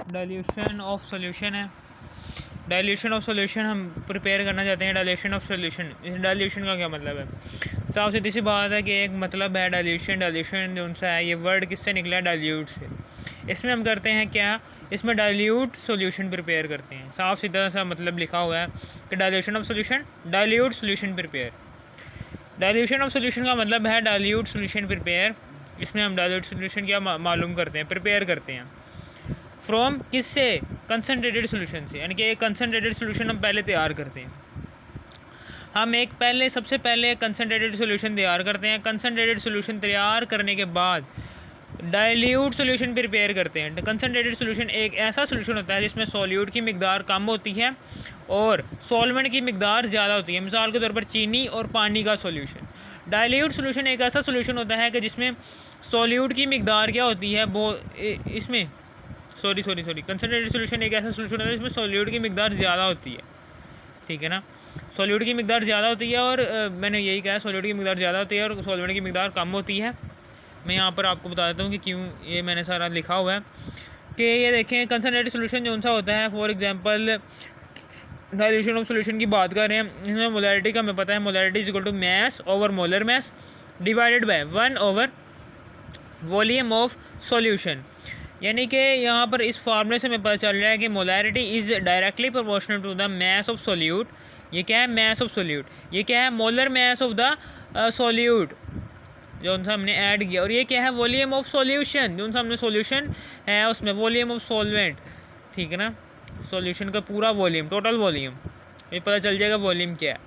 Dilution of solution है। Dilution of solution हम prepare करना चाहते हैं। डाइल्यूशन ऑफ सॉल्यूशन, इस डाइल्यूशन का क्या मतलब है? साफ सीधी सी बात है कि एक मतलब है डाइल्यूशन। डाइल्यूशन जो सा है, ये वर्ड किससे निकला है? डाइल्यूट से। इसमें हम करते हैं क्या, इसमें डाइल्यूट सॉल्यूशन प्रिपेयर करते हैं। साफ सीधा सा मतलब लिखा हुआ है कि dilution of solution, dilute solution prepare. Dilution of solution का मतलब है डाइल्यूट सॉल्यूशन प्रिपेयर। इसमें हम डाइल्यूट सॉल्यूशन क्या मालूम करते हैं, प्रिपेयर करते हैं फ्रॉम किससे? कंसनट्रेटेड सॉल्यूशन से। यानी कि एक कंसनट्रेटेड सॉल्यूशन हम पहले तैयार करते हैं। हम एक सबसे पहले कंसनट्रेटेड सॉल्यूशन तैयार करते हैं। कंसनट्रेटेड सॉल्यूशन तैयार करने के बाद डाइल्यूट सॉल्यूशन प्रिपेयर करते हैं। कंसनट्रेटेड सॉल्यूशन एक ऐसा सॉल्यूशन होता है जिसमें सॉल्यूट की मिकदार कम होती है और सॉल्वेंट की मिकदार ज़्यादा होती है। मिसाल के तौर पर चीनी और पानी का सॉल्यूशन। डाइल्यूट सॉल्यूशन एक ऐसा सॉल्यूशन होता है कि जिसमें सॉल्यूट की मिकदार क्या होती है, वो इसमें सॉरी कंसनट्रेटेड सॉल्यूशन एक ऐसा सॉल्यूशन होता है जिसमें सॉल्यूट की मिकदार ज़्यादा होती है। ठीक है ना, सॉल्यूट की मिकदार ज़्यादा होती है और मैंने यही कहा, सॉल्यूट की मिकदार ज़्यादा होती है और सॉल्वेंट की मिकदार कम होती है। मैं यहाँ पर आपको बता देता हूँ कि क्यों ये मैंने सारा लिखा हुआ है कि ये देखें कंसनट्रेटेड सॉल्यूशन जो सा होता है, for example dilution of solution की बात कर रहे हैं, इसमें मोलैरिटी का हमें पता है, molarity is equal to mass over molar mass divided by 1 over volume of solution. यानी कि यहाँ पर इस फार्मूले से हमें पता चल रहा है कि molarity is directly proportional to the mass of solute. ये क्या है? Mass of solute. ये क्या है? Molar mass of the solute जो उनसे हमने ऐड किया। और ये क्या है? वॉल्यूम ऑफ सॉल्यूशन, जो उनसे हमने सॉल्यूशन है उसमें वॉल्यूम ऑफ सॉल्वेंट। ठीक है ना, सॉल्यूशन का पूरा वॉल्यूम, टोटल वॉल्यूम, ये पता चल जाएगा वॉल्यूम क्या है।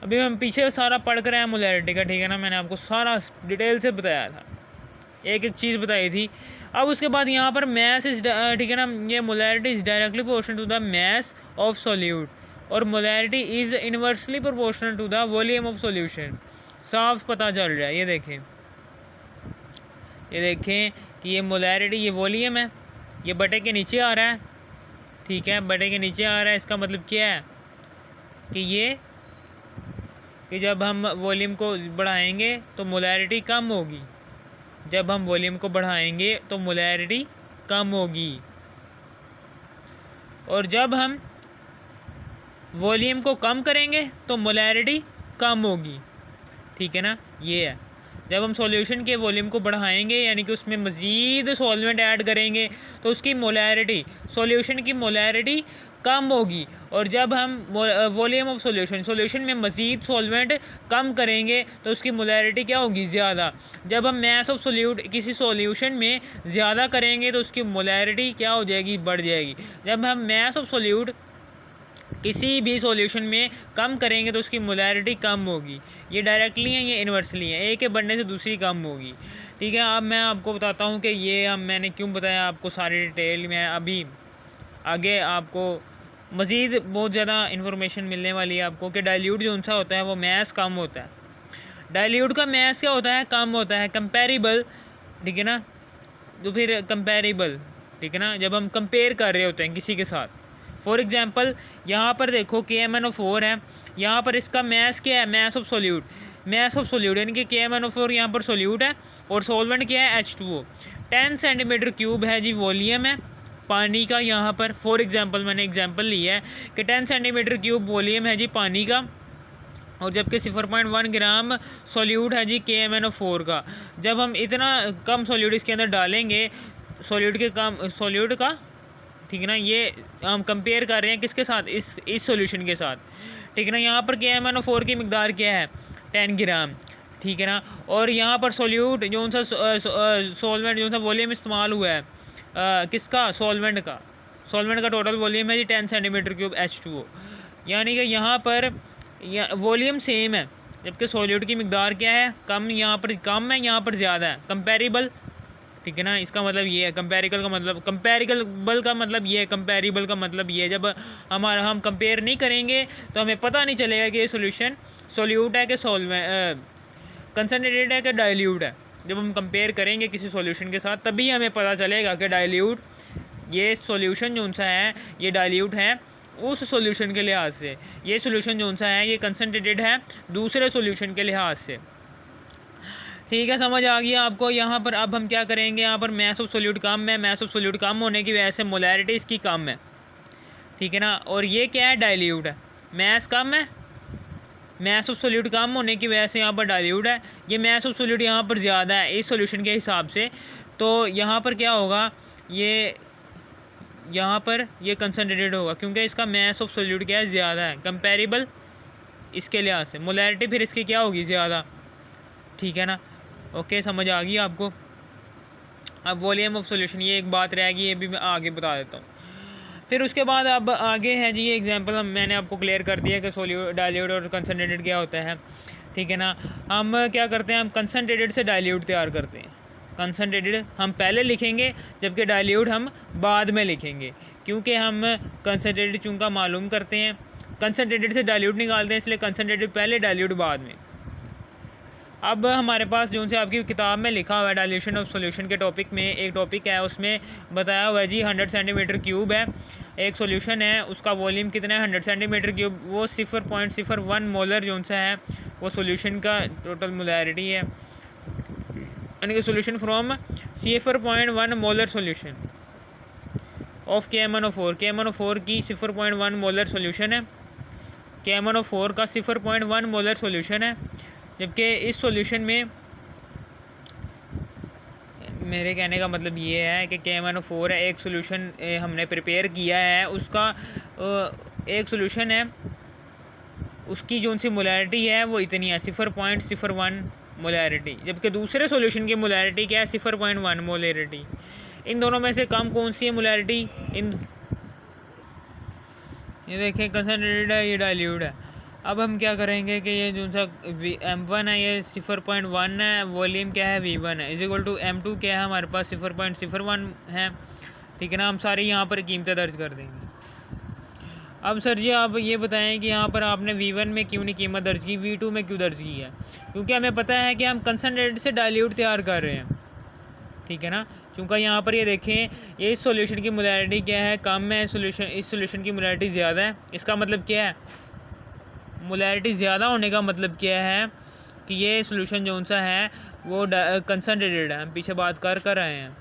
अभी हम पीछे सारा पढ़ कर आए मोलैरिटी का। ठीक है ना, मैंने आपको सारा डिटेल से बताया था, एक एक चीज़ बताई थी। अब उसके बाद यहाँ पर मैस इज, ठीक है ना, ये molarity is directly proportional to the mass of solute और molarity is inversely proportional to the volume of solution. साफ पता चल रहा है। ये देखें कि ये मोलैरिटी, ये वॉल्यूम है, ये बटे के नीचे आ रहा है। ठीक है, बटे के नीचे आ रहा है। इसका मतलब क्या है कि जब हम वॉल्यूम को बढ़ाएंगे तो मोलैरिटी कम होगी। जब हम वॉल्यूम को बढ़ाएंगे तो मोलैरिटी कम होगी और जब हम वॉल्यूम को कम करेंगे तो मोलैरिटी कम होगी। ठीक है ना, ये है। जब हम सॉल्यूशन के वॉल्यूम को बढ़ाएंगे यानी कि उसमें मज़ीद सॉल्वेंट ऐड करेंगे तो उसकी मोलैरिटी, सॉल्यूशन की मोलैरिटी कम होगी। और जब हम वॉल्यूम ऑफ सॉल्यूशन में मज़ीद सॉल्वेंट कम करेंगे तो उसकी मोलैरिटी क्या होगी? ज़्यादा। जब हम मैस ऑफ सॉल्यूट किसी सॉल्यूशन में ज़्यादा करेंगे तो उसकी मोलैरिटी क्या हो जाएगी? बढ़ जाएगी। जब हम मैस ऑफ सॉल्यूट किसी भी सॉल्यूशन में कम करेंगे तो उसकी मोलैरिटी कम होगी। ये डायरेक्टली है, ये इन्वर्सली है, एक के बढ़ने से दूसरी कम होगी। ठीक है, अब मैं आपको बताता हूँ कि ये मैंने क्यों बताया आपको सारी डिटेल में। अभी आगे आपको मज़ीद बहुत ज़्यादा इन्फॉर्मेशन मिलने वाली है आपको कि डाइल्यूट जो सा होता है वो मैस कम होता है। डाइल्यूट का मैस क्या होता है? कम होता है, कंपेरेबल। ठीक है ना, तो फिर कंपेरेबल, ठीक है ना, जब हम कंपेयर कर रहे होते हैं किसी के साथ। फॉर एग्जांपल यहाँ पर देखो KMnO4 है, यहाँ पर इसका मैस क्या है? मैस ऑफ सॉल्यूट यानी कि KMnO4 यहाँ पर सॉल्यूट है और सॉल्वेंट क्या है? H2O। 10 सेंटीमीटर क्यूब है जी वॉल्यूम है पानी का। यहाँ पर फॉर एग्जांपल मैंने एग्जांपल लिया है कि 10 सेंटीमीटर क्यूब वॉल्यूम है जी पानी का और जबकि 0.1 ग्राम सॉल्यूट है जी KMnO4 का। जब हम इतना कम सॉल्यूट इसके अंदर डालेंगे, सॉल्यूट का, ठीक है ना, ये हम कंपेयर कर रहे हैं किसके साथ? इस सॉल्यूशन के साथ। ठीक है ना, यहाँ पर KMnO4 की मिकदार क्या है? 10 ग्राम। ठीक है ना, और यहाँ पर सॉल्यूट जो सा सॉल्वेंट जो सा वॉल्यूम इस्तेमाल हुआ है किसका? सॉल्वेंट का टोटल वॉल्यूम है जी 10 सेंटीमीटर क्यूब H2O। यानी कि यहाँ पर वॉल्यूम सेम है जबकि सॉल्यूट की मिकदार क्या है? कम। यहाँ पर कम है, यहाँ पर ज़्यादा है। कंपेरेबल। ठीक है ना, इसका मतलब ये है। कंपेरेबल का मतलब ये है। कंपेरेबल का मतलब ये है, जब हम कंपेयर नहीं करेंगे तो हमें पता नहीं चलेगा कि ये सॉल्यूट है कि कंसनट्रेटेड है कि डाइल्यूट है। जब हम कंपेयर करेंगे किसी सॉल्यूशन के साथ तभी हमें पता चलेगा कि डाइल्यूट, ये सॉल्यूशन जो सा है ये डाइल्यूट है उस सॉल्यूशन के लिहाज से, ये सॉल्यूशन जो सा है ये कंसनट्रेटेड है दूसरे सॉल्यूशन के लिहाज से। ठीक है, समझ आ गया आपको। यहाँ पर अब हम क्या करेंगे, यहाँ पर मास ऑफ सोल्यूट कम है, मास ऑफ सोल्यूट कम होने की वजह से मोलैरिटी इसकी कम है, ठीक है ना। और ये क्या है, डाइल्यूट है, मास कम है, मास ऑफ सोल्यूट कम होने की वजह से यहाँ पर डाइल्यूट है। ये मास ऑफ सोल्यूट यहाँ पर ज़्यादा है इस सॉल्यूशन के हिसाब से, तो यहाँ पर क्या होगा, ये यहाँ पर ये कंसनट्रेटेड होगा क्योंकि इसका मास ऑफ सोल्यूट क्या है, ज़्यादा है कंपेरेबल इसके लिहाज से। मोलैरिटी फिर इसकी क्या होगी, ज़्यादा, ठीक है ना। ओके, समझ आ गई आपको। अब वॉल्यूम ऑफ सॉल्यूशन, ये एक बात रहेगी, ये भी मैं आगे बता देता हूँ। फिर उसके बाद अब आगे है जी, ये एग्जांपल मैंने आपको क्लियर कर दिया कि सोल्यूट, डाइल्यूट और कंसनट्रेटेड क्या होता है, ठीक है ना। हम क्या करते हैं, हम कंसनट्रेटेड से डाइल्यूट तैयार करते हैं। कंसनट्रेटेड हम पहले लिखेंगे जबकि डाइल्यूट हम बाद में लिखेंगे, क्योंकि हम कंसनट्रेटेड चूँकि मालूम करते हैं, कंसनट्रेटेड से डाइल्यूट निकालते हैं, इसलिए कंसनट्रेटेड पहले डाइल्यूट बाद में। अब हमारे पास जो से आपकी किताब में लिखा हुआ है डाइल्यूशन ऑफ सॉल्यूशन के टॉपिक में एक टॉपिक है, उसमें बताया हुआ है जी 100 सेंटीमीटर क्यूब है एक सॉल्यूशन है, उसका वॉल्यूम कितना है 100 सेंटीमीटर क्यूब, वो 0.01 मोलर जो सा है वो सॉल्यूशन का टोटल मोलैरिटी है, यानी कि solution from 0.1 molar solution of KMnO4। KMnO4 की 0.1 मोलर सॉल्यूशन है, KMnO4 का 0.1 मोलर सॉल्यूशन है, जबकि इस सॉल्यूशन में मेरे कहने का मतलब ये है कि KMnO4 है, एक सॉल्यूशन हमने प्रिपेयर किया है, उसका एक सॉल्यूशन है, उसकी जो सी मोलैरिटी है वो इतनी है 0.01 मोलैरिटी, जबकि दूसरे सॉल्यूशन की मोलैरिटी क्या है 0.1 मोलैरिटी। इन दोनों में से कम कौन सी है मोलैरिटी, ये देखें कंसनट्रेटेड है, ये डाइल्यूट है। अब हम क्या करेंगे कि ये जो सा M1 है ये 0.1 है, वॉल्यूम क्या है V1 है, इज इक्वल टू M2 क्या है हमारे पास 0.01 है, ठीक है ना। हम सारी यहाँ पर कीमतें दर्ज कर देंगे। अब सर जी आप ये बताएं कि यहाँ पर आपने V1 में क्यों नहीं कीमत दर्ज की, V2 में क्यों दर्ज की है, क्योंकि हमें पता है कि हम कंसनट्रेटेड से डाइल्यूट तैयार कर रहे हैं, ठीक है ना। चूँकि यहाँ पर ये देखें ये इस सॉल्यूशन की मोलैरिटी क्या है, कम है, इस सॉल्यूशन की मोलैरिटी ज़्यादा है। इसका मतलब क्या है, मोलैरिटी ज़्यादा होने का मतलब क्या है कि ये सॉल्यूशन जो सा है वो कंसनट्रेटेड है, हम पीछे बात कर रहे हैं,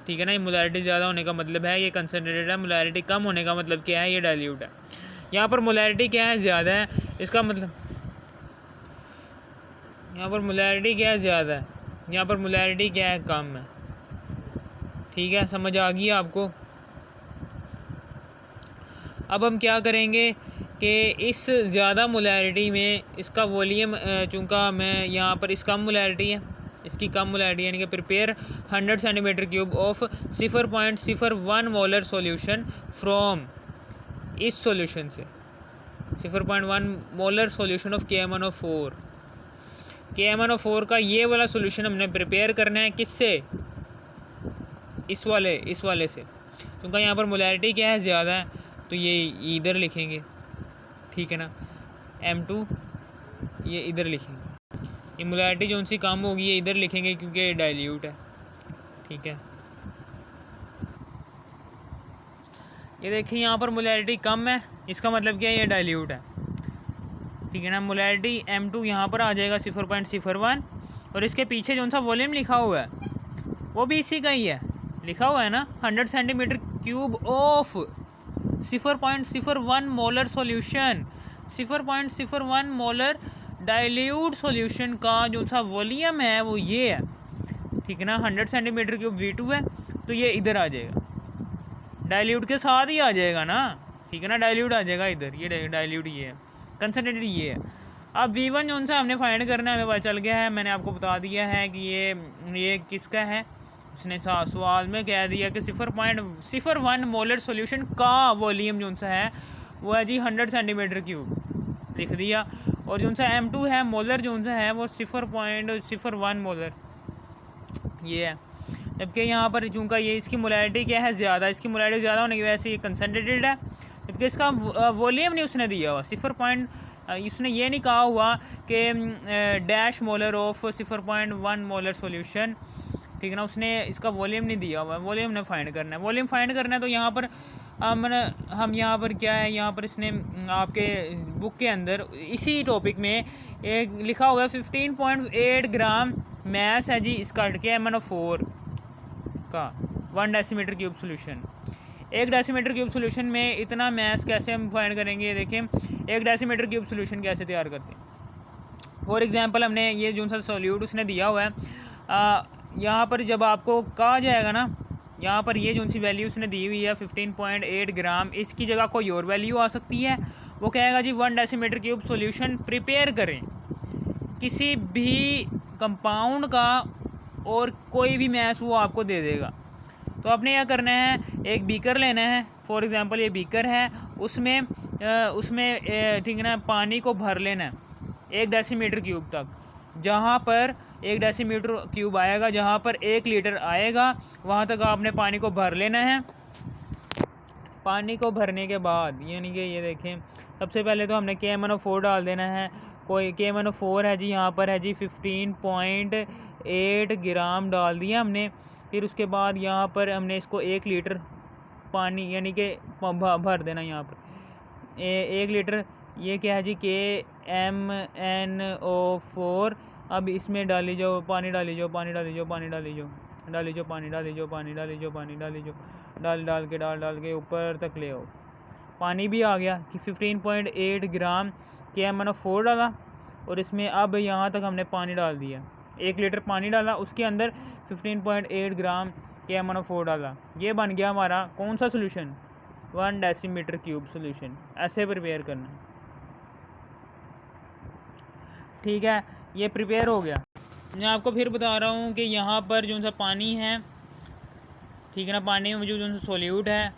ठीक है ना। ये मोलैरिटी ज़्यादा होने का मतलब है ये कंसनट्रेटेड है, मोलैरिटी कम होने का मतलब क्या है, ये डाइल्यूट है। यहाँ पर मोलैरिटी क्या है, ज़्यादा है, इसका मतलब यहाँ पर मोलैरिटी क्या है, ज़्यादा है, यहाँ पर मोलैरिटी क्या है, कम है, ठीक है। समझ आ गई आपको। अब हम क्या करेंगे कि इस ज़्यादा मोलैरिटी में इसका वॉल्यूम चूँकि मैं यहाँ पर इस कम मोलैरिटी है, इसकी कम मोलैरिटी यानी कि prepare 100 centimetre cube of 0.01 molar solution from इस सॉल्यूशन से 0.1 molar solution of KMnO4। KMnO4 का ये वाला सॉल्यूशन हमने प्रिपेयर करना है किससे, इस वाले से, क्योंकि यहाँ पर मोलैरिटी क्या है, ज़्यादा है, तो ये इधर लिखेंगे, ठीक है ना। M2 ये इधर लिखेंगे, ये मोलैरिटी जो उनसी कम होगी ये इधर लिखेंगे क्योंकि ये डाइल्यूट है, ठीक है। ये देखिए यहाँ पर मोलैरिटी कम है, इसका मतलब क्या है, ये डाइल्यूट है, ठीक है ना। मोलैरिटी M2 यहाँ पर आ जाएगा 0.01 और इसके पीछे जो सा वॉल्यूम लिखा हुआ है वो भी इसी का ही है, लिखा हुआ है ना 100 centimetre cube of 0.01 molar solution, 0.01 molar dilute solution का जो सा वॉल्यूम है वो ये है, ठीक है ना। 100 सेंटीमीटर क्यूब V2 है, तो ये इधर आ जाएगा, डाइल्यूट के साथ ही आ जाएगा ना, ठीक है ना, डाइल्यूट आ जाएगा इधर, ये डाइल्यूट ये है, कंसनट्रेटेड ये है। अब V1 जो सा हमने फाइंड करना है, हमें पता चल गया है, मैंने आपको बता दिया है कि ये किसका है, उसने सवाल में कह दिया कि 0.01 मोलर सॉल्यूशन का वॉल्यूम जो सा है वो है जी 100 सेंटीमीटर क्यूब, लिख दिया। और जो सा M2 है मोलर जो सा है वो 0.01 मोलर ये है, जबकि यहाँ पर चूँकि ये इसकी मोलैरिटी क्या है, ज़्यादा, इसकी मोलैरिटी ज़्यादा होने की वजह से ये कंसनट्रेटेड है, जबकि इसका वॉल्यूम नहीं उसने दिया हुआ, इसने ये नहीं कहा हुआ कि dash molar of 0.1 molar solution, ठीक है ना, उसने इसका वॉल्यूम नहीं दिया हुआ है, वॉल्यूम ने फाइंड करना है, वॉल्यूम फाइंड करना है। तो यहाँ पर हम यहाँ पर क्या है, यहाँ पर इसने आपके बुक के अंदर इसी टॉपिक में एक लिखा हुआ है 15.8 ग्राम मैस है जी इसका KMnO4 का 1 decimetre cube solution. 1 decimetre cube solution में इतना मैस कैसे हम फाइंड करेंगे? देखें 1 डेसीमीटर क्यूब सोल्यूशन कैसे तैयार करते हैं। फॉर एग्जांपल हमने ये जो सा सॉल्यूट उसने दिया हुआ है, यहाँ पर जब आपको कहा जाएगा ना, यहाँ पर ये जो सी वैल्यू उसने दी हुई है 15.8 ग्राम, इसकी जगह कोई और वैल्यू आ सकती है। वो कहेगा जी 1 डेसीमीटर क्यूब सोल्यूशन प्रिपेयर करें किसी भी कंपाउंड का, और कोई भी मैस वो आपको दे देगा। तो आपने क्या करना है, एक बीकर लेना है। फॉर एग्जांपल ये बीकर है, उसमें ठीक है ना, पानी को भर लेना है 1 डेसीमीटर क्यूब तक। जहाँ पर 1 डेसीमीटर क्यूब आएगा, जहाँ पर 1 लीटर आएगा, वहाँ तक आपने पानी को भर लेना है। पानी को भरने के बाद यानी कि ये देखें, सबसे पहले तो हमने KMnO4 डाल देना है। कोई KMnO4 है जी, यहाँ पर है जी 15.8 ग्राम डाल दिया हमने। फिर उसके बाद यहाँ पर हमने इसको 1 लीटर पानी यानी कि भर देना। यहाँ पर 1 लीटर, ये क्या है जी KMnO4। अब इसमें डाली जाओ पानी, डाली जाओ पानी, डाली जाओ पानी, डाली जाओ डाली जाओ पानी, डाली जाओ पानी, डाली जाओ पानी, डाली जाओ डाल के ऊपर तक ले आओ। पानी भी आ गया कि 15.8 ग्राम KMnO4 डाला, और इसमें अब यहाँ तक हमने पानी डाल दिया। 1 लीटर पानी डाला, उसके अंदर 15.8 ग्राम KMnO4 डाला। ये बन गया हमारा कौन सा सोल्यूशन? 1 decimetre cube solution. ऐसे प्रिपेयर करना, ठीक है। ये प्रिपेयर हो गया। मैं आपको फिर बता रहा हूँ कि यहाँ पर जो सा पानी है, ठीक है ना, पानी में जो सा सोल्यूट है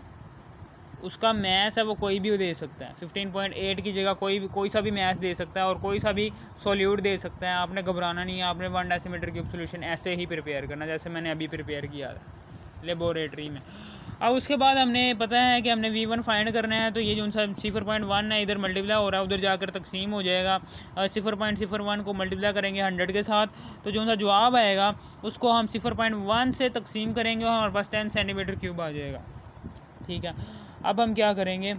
उसका मैस है वो कोई भी दे सकता है। 15.8 की जगह कोई सा भी मैस दे सकता है और कोई सा भी सोल्यूट दे सकता है। आपने घबराना नहीं है, आपने 1 डेसीमीटर क्यूब सोल्यूशन ऐसे ही प्रिपेयर करना जैसे मैंने अभी प्रिपेयर किया था लेबोरेटरी में। अब उसके बाद हमने पता है कि हमने V1 फाइंड करना है। तो ये जो सा 0.1 है इधर मल्टीप्लाई हो रहा है, उधर जाकर तकसीम हो जाएगा। 0.01 को मल्टीप्लाई करेंगे 100 के साथ, तो जो सा जवाब आएगा उसको हम 0.1 से तकसीम करेंगे और हमारे पास 10 सेंटीमीटर क्यूब आ जाएगा, ठीक है। अब हम क्या करेंगे,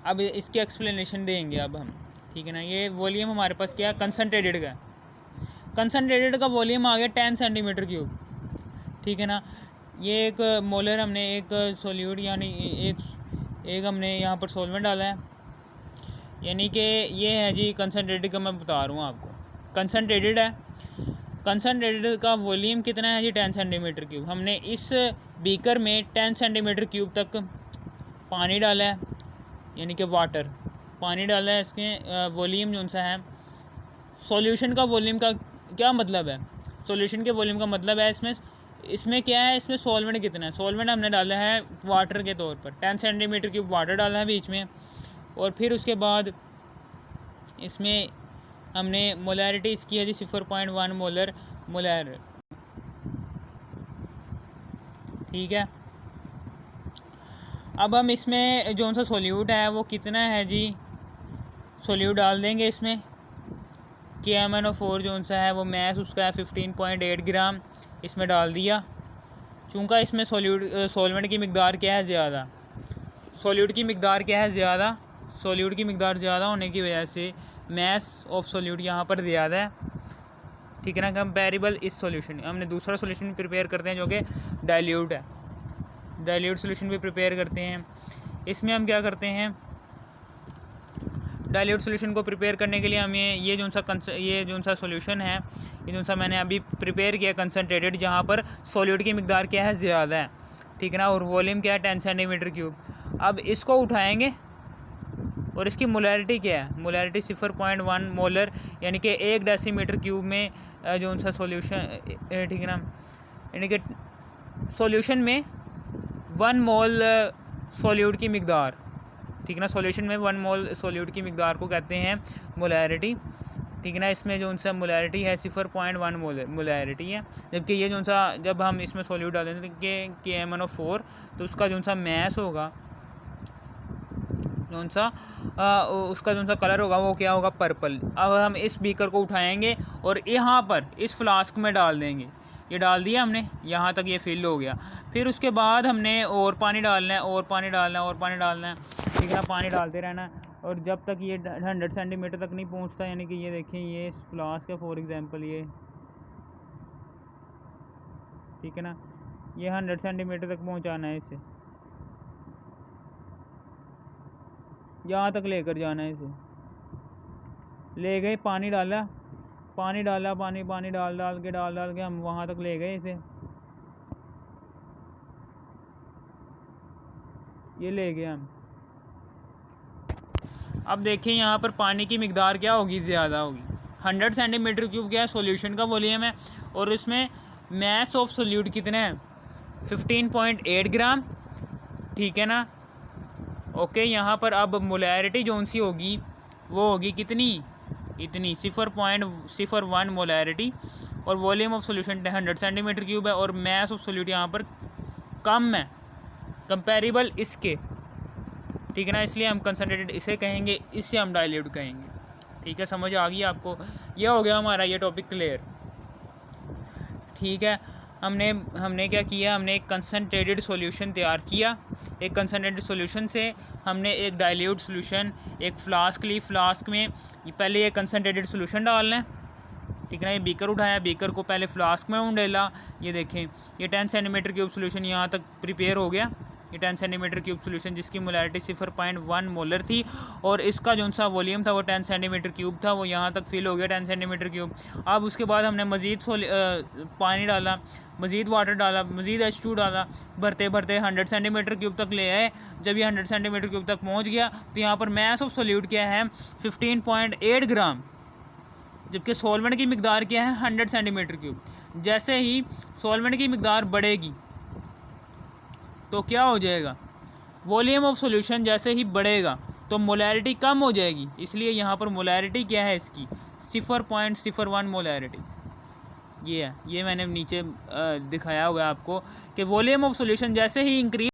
अब इसकी एक्सप्लेनेशन देंगे अब हम, ठीक है ना। ये वॉल्यूम हमारे पास क्या है, कंसनट्रेटेड का। कंसनट्रेटेड का वॉल्यूम आ गया 10 सेंटीमीटर क्यूब, ठीक है ना। ये एक मोलर हमने एक सोल्यूट यानी एक हमने यहाँ पर सॉल्वेंट डाला है, यानी कि ये है जी कंसनट्रेटेड का। मैं बता रहा हूँ आपको, कंसनट्रेटेड है। कंसनट्रेटेड का वॉल्यूम कितना है जी 10 सेंटीमीटर क्यूब। हमने इस बीकर में 10 सेंटीमीटर क्यूब तक पानी डाला है, यानी कि वाटर पानी डाला है। इसके वॉल्यूम जो सा है, सॉल्यूशन का वॉल्यूम का क्या मतलब है? सॉल्यूशन के वॉल्यूम का मतलब है इसमें क्या है, इसमें सॉल्वेंट कितना है। सॉल्वेंट हमने डाला है वाटर के तौर पर, 10 सेंटीमीटर क्यूब वाटर डाला है बीच में। और फिर उसके बाद इसमें हमने मोलैरिटी इसकी है जी 0.1 मोलर, ठीक है। अब हम इसमें जो सा सोल्यूट है वो कितना है जी, सोल्यूट डाल देंगे इसमें। KMnO4 जो सा है वो मैस उसका है 15.8 ग्राम, इसमें डाल दिया। चूँकि इसमें सॉल्वेंट की मिकदार क्या है ज़्यादा, सोल्यूट की मिकदार क्या है ज़्यादा, सोल्यूट की मिकदार ज़्यादा होने की वजह से मैस ऑफ सोल्यूट यहाँ पर ज़्यादा है, ठीक है ना। कंपेरेबल इस सॉल्यूशन, हमने दूसरा सॉल्यूशन प्रिपेयर करते हैं जो कि डाइल्यूट है। डाइल्यूट सॉल्यूशन भी प्रिपेयर करते हैं। इसमें हम क्या करते हैं, डाइल्यूट सॉल्यूशन को प्रिपेयर करने के लिए हमें ये जो सा सॉल्यूशन है, ये जो सा मैंने अभी प्रिपेयर किया कंसनट्रेटेड, जहाँ पर सॉल्यूट की मिकदार क्या है ज़्यादा है, ठीक है ना, और वॉल्यूम क्या है 10 सेंटीमीटर क्यूब। अब इसको उठाएंगे और इसकी मोलैरिटी क्या है, मोलैरिटी 0.1 मोलर, यानी कि 1 डेसीमीटर क्यूब में जो सा सॉल्यूशन, ठीक है ना, यानी कि सॉल्यूशन में 1 मोल सॉल्यूट की मिकदार, ठीक है ना। सॉल्यूशन में 1 मोल सॉल्यूट की मिकदार को कहते हैं मोलैरिटी, ठीक है ना। इसमें जो सा मोलैरिटी है 0.1 मोलैरिटी है, जबकि ये जो सा जब हम इसमें सॉल्यूट डालेंगे KMnO4 तो उसका जो सा मैस होगा, जो सा उसका जो सा कलर होगा वो क्या होगा, पर्पल। अब हम इस बीकर को उठाएंगे और यहाँ पर इस फ्लास्क में डाल देंगे। ये डाल दिया हमने, यहाँ तक ये फिल हो गया। फिर उसके बाद हमने और पानी डालना है, और पानी डालना है, और पानी डालना है, ठीक है ना। पानी डालते रहना है और जब तक ये 100 सेंटीमीटर तक नहीं पहुँचता, यानी कि ये देखें ये फ्लास्क है फॉर एग्ज़ाम्पल, ये ठीक है ना। ये 100 सेंटीमीटर तक पहुंचाना है इसे, यहाँ तक लेकर जाना है इसे। ले गए, पानी डाला, पानी डाल के हम वहाँ तक ले गए इसे, ये ले गए हम। अब देखिए यहाँ पर पानी की मिकदार क्या होगी, ज़्यादा होगी। 100 सेंटीमीटर क्यूब क्या है, सॉल्यूशन का वॉल्यूम है, और इसमें मैस ऑफ सोल्यूट कितना है, 15.8 ग्राम, ठीक है ना। ओके, यहाँ पर अब मोलैरिटी जोन सी होगी वो होगी कितनी, इतनी 0.01 मोलैरिटी, और volume of solution 100 centimetre cube है, और मैस ऑफ सोल्यूट यहाँ पर कम है कंपेरेबल इसके, ठीक है ना। इसलिए हम कंसनट्रेटेड इसे कहेंगे, इससे हम डाइल्यूट कहेंगे, ठीक है। समझ आ गई आपको, यह हो गया हमारा ये टॉपिक क्लियर, ठीक है। हमने क्या किया, हमने एक कंसनट्रेटेड सॉल्यूशन तैयार किया। एक कंसनट्रेटेड सॉल्यूशन से हमने एक डाइल्यूट सॉल्यूशन, एक फ्लास्क ली, फ्लास्क में पहले ये कंसनट्रेटेड सॉल्यूशन डालना है, ठीक है ना। ये बीकर उठाया, बीकर को पहले फ्लास्क में उंडेला, ये देखें ये 10 सेंटीमीटर क्यूब सॉल्यूशन यहाँ तक प्रिपेयर हो गया। ये 10 सेंटीमीटर क्यूब सॉल्यूशन जिसकी मोलैरिटी 0.1 मोलर थी, और इसका जो सा वॉल्यूम था वो 10 सेंटीमीटर क्यूब था, वो यहाँ तक फिल हो गया 10 सेंटीमीटर क्यूब। अब उसके बाद हमने मज़ीद पानी डाला, मज़ीद वाटर डाला, मज़ीद H2 डाला, भरते भरते 100 सेंटीमीटर क्यूब तक ले आए। जब ये 100 सेंटीमीटर क्यूब तक पहुँच गया तो यहाँ पर मैस ऑफ सोल्यूट क्या है, 15.8 ग्राम, जबकि सॉल्वेंट की मिकदार क्या है, 100 सेंटीमीटर क्यूब। जैसे ही सॉल्वेंट की मिकदार बढ़ेगी तो क्या हो जाएगा, वॉल्यूम ऑफ सॉल्यूशन जैसे ही बढ़ेगा तो मोलैरिटी कम हो जाएगी, इसलिए यहाँ पर मोलैरिटी क्या है इसकी, 0.01 मोलैरिटी। ये है, ये मैंने नीचे दिखाया हुआ है आपको कि वॉल्यूम ऑफ सॉल्यूशन जैसे ही इंक्रीज